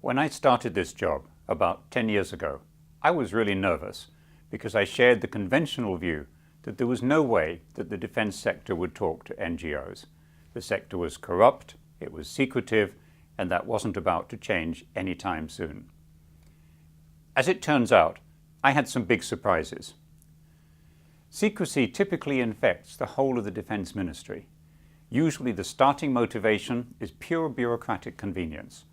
When I started this job about 10 years ago, I was really nervous because I shared the conventional view that there was no way that the defense sector would talk to NGOs. The sector was corrupt, it was secretive, and that wasn't about to change anytime soon. As it turns out, I had some big surprises. Secrecy typically infects the whole of the defense ministry. Usually the starting motivation is pure bureaucratic convenience.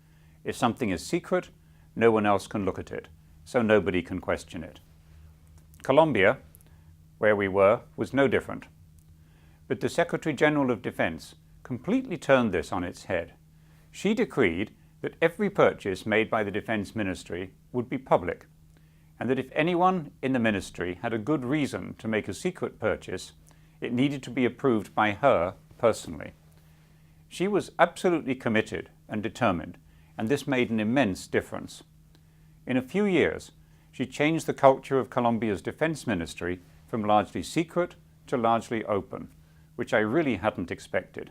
If something is secret, no one else can look at it, so nobody can question it. Colombia, where we were, was no different. But the Secretary General of Defense completely turned this on its head. She decreed that every purchase made by the Defense Ministry would be public, and that if anyone in the ministry had a good reason to make a secret purchase, it needed to be approved by her personally. She was absolutely committed and determined, and this made an immense difference. In a few years, she changed the culture of Colombia's defense ministry from largely secret to largely open, which I really hadn't expected.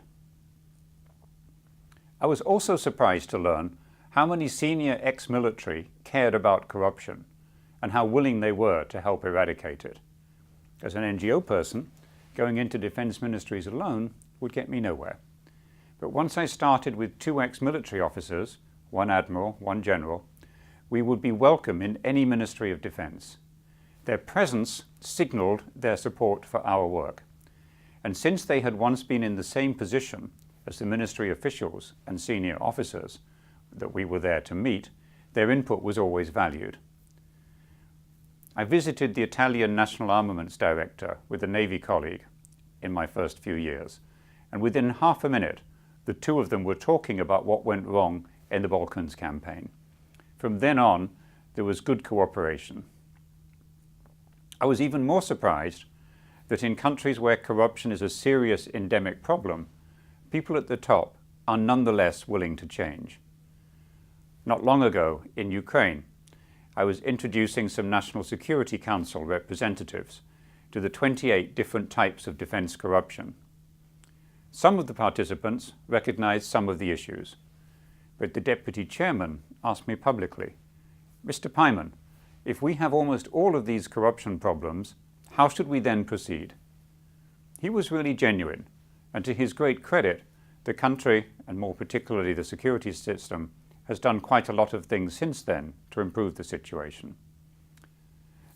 I was also surprised to learn how many senior ex-military cared about corruption and how willing they were to help eradicate it. As an NGO person, going into defense ministries alone would get me nowhere. But once I started with 2 ex-military officers, 1 admiral, 1 general, we would be welcome in any Ministry of Defense. Their presence signaled their support for our work. And since they had once been in the same position as the ministry officials and senior officers that we were there to meet, their input was always valued. I visited the Italian National Armaments Director with a Navy colleague in my first few years, and within half a minute, the 2 of them were talking about what went wrong in the Balkans campaign. From then on, there was good cooperation. I was even more surprised that in countries where corruption is a serious endemic problem, people at the top are nonetheless willing to change. Not long ago, in Ukraine, I was introducing some National Security Council representatives to the 28 different types of defense corruption. Some of the participants recognized some of the issues, but the deputy chairman asked me publicly, "Mr. Pyman, if we have almost all of these corruption problems, how should we then proceed?" He was really genuine, and to his great credit, the country, and more particularly the security system, has done quite a lot of things since then to improve the situation.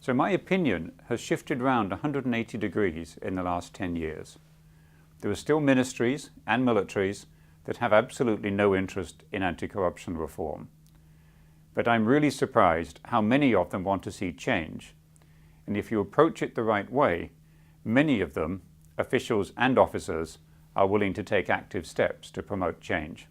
So my opinion has shifted around 180 degrees in the last 10 years. There are still ministries and militaries that have absolutely no interest in anti-corruption reform. But I'm really surprised how many of them want to see change. And if you approach it the right way, many of them, officials and officers, are willing to take active steps to promote change.